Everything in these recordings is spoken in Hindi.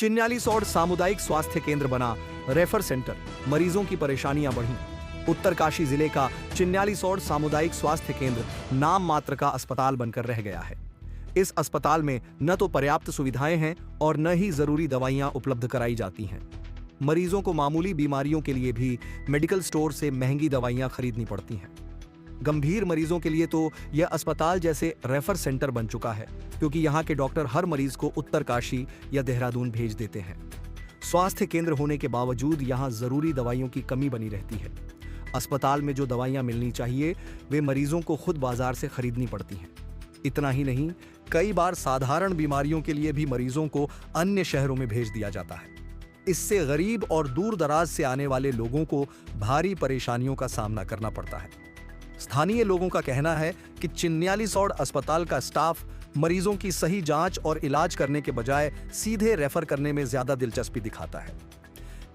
चिन्यालीसौड़ सामुदायिक स्वास्थ्य केंद्र बना रेफर सेंटर, मरीजों की परेशानियां बढ़ी। उत्तरकाशी जिले का चिन्यालीसौड़ सामुदायिक स्वास्थ्य केंद्र नाम मात्र का अस्पताल बनकर रह गया है। इस अस्पताल में न तो पर्याप्त सुविधाएं हैं और न ही जरूरी दवाइयां उपलब्ध कराई जाती हैं। मरीजों को मामूली बीमारियों के लिए भी मेडिकल स्टोर से महंगी दवाइयां खरीदनी पड़ती हैं। गंभीर मरीजों के लिए तो यह अस्पताल जैसे रेफर सेंटर बन चुका है, क्योंकि यहाँ के डॉक्टर हर मरीज को उत्तरकाशी या देहरादून भेज देते हैं। स्वास्थ्य केंद्र होने के बावजूद यहाँ जरूरी दवाइयों की कमी बनी रहती है। अस्पताल में जो दवाइयां मिलनी चाहिए वे मरीजों को खुद बाजार से खरीदनी पड़ती हैं। इतना ही नहीं, कई बार साधारण बीमारियों के लिए भी मरीजों को अन्य शहरों में भेज दिया जाता है। इससे गरीब और दूर दराज से आने वाले लोगों को भारी परेशानियों का सामना करना पड़ता है। स्थानीय लोगों का कहना है कि चिन्यालीसौड़ अस्पताल का स्टाफ मरीजों की सही जांच और इलाज करने के बजाय सीधे रेफर करने में ज्यादा दिलचस्पी दिखाता है।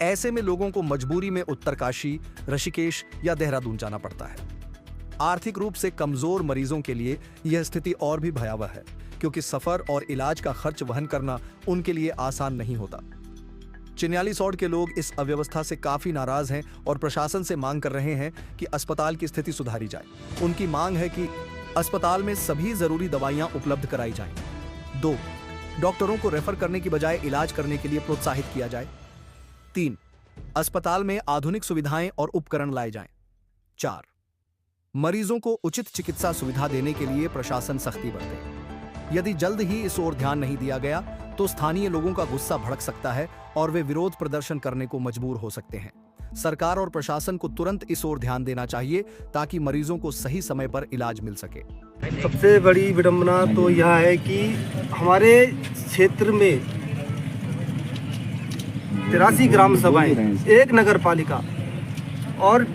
ऐसे में लोगों को मजबूरी में उत्तरकाशी, ऋषिकेश या देहरादून जाना पड़ता है। आर्थिक रूप से कमजोर मरीजों के लिए यह स्थिति और भी भयावह है, क्योंकि सफर और इलाज का खर्च वहन करना उनके लिए आसान नहीं होता। चिन्यालीसौड़ के लोग इस अव्यवस्था से काफी नाराज हैं और प्रशासन से मांग कर रहे हैं कि अस्पताल की स्थिति सुधारी जाए। उनकी मांग है कि अस्पताल में सभी जरूरी दवाइयां उपलब्ध कराई जाएं। 2. डॉक्टरों को रेफर करने की बजाय इलाज करने के लिए प्रोत्साहित किया जाए। 3. अस्पताल में आधुनिक सुविधाएं और उपकरण लाए जाएं। 4. मरीजों को उचित चिकित्सा सुविधा देने के लिए प्रशासन सख्ती बरते। यदि जल्द ही इस ओर ध्यान नहीं दिया गया तो स्थानीय लोगों का गुस्सा भड़क सकता है और वे विरोध प्रदर्शन करने को मजबूर हो सकते हैं। सरकार और प्रशासन को तुरंत इस ओर ध्यान देना चाहिए ताकि मरीजों को सही समय पर इलाज मिल सके। सबसे बड़ी विडंबना तो यह है कि हमारे क्षेत्र में 83 ग्राम सभाएं, 1 नगर पालिका और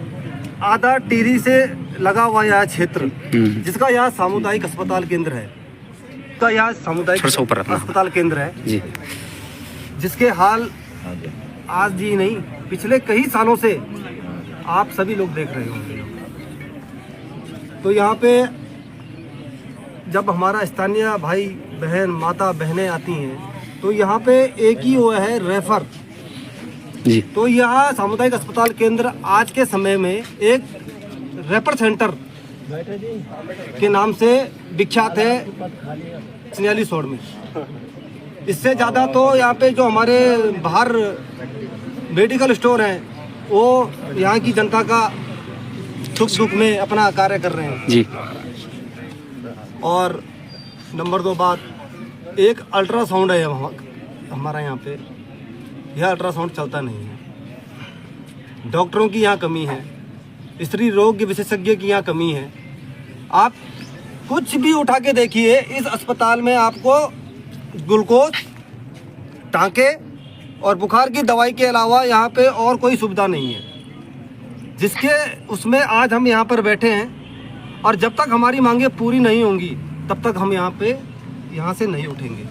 आधा टिहरी से लगा हुआ यह क्षेत्र, जिसका यह सामुदायिक अस्पताल केंद्र है, यह सामुदायिक अस्पताल केंद्र है जी, जिसके हाल आज ही नहीं पिछले कई सालों से आप सभी लोग देख रहे होंगे। तो यहाँ पे जब हमारा स्थानीय भाई बहन, माता बहनें आती हैं तो यहाँ पे एक ही वो है रेफर जी। तो यहाँ सामुदायिक अस्पताल केंद्र आज के समय में एक रेफर सेंटर के नाम से विख्यात है चिन्यालीसौड़ में। इससे ज़्यादा तो यहाँ पे जो हमारे बाहर मेडिकल स्टोर हैं वो यहाँ की जनता का सुख दुख में अपना कार्य कर रहे हैं जी। और नंबर 2 बात, एक अल्ट्रासाउंड है हमारा यहाँ पे, यह अल्ट्रासाउंड चलता नहीं है। डॉक्टरों की यहाँ कमी है, स्त्री रोग विशेषज्ञ की यहाँ कमी है। आप कुछ भी उठा के देखिए, इस अस्पताल में आपको ग्लूकोज, टाँके और बुखार की दवाई के अलावा यहाँ पे और कोई सुविधा नहीं है, जिसके उसमें आज हम यहाँ पर बैठे हैं। और जब तक हमारी मांगे पूरी नहीं होंगी तब तक हम यहाँ से नहीं उठेंगे।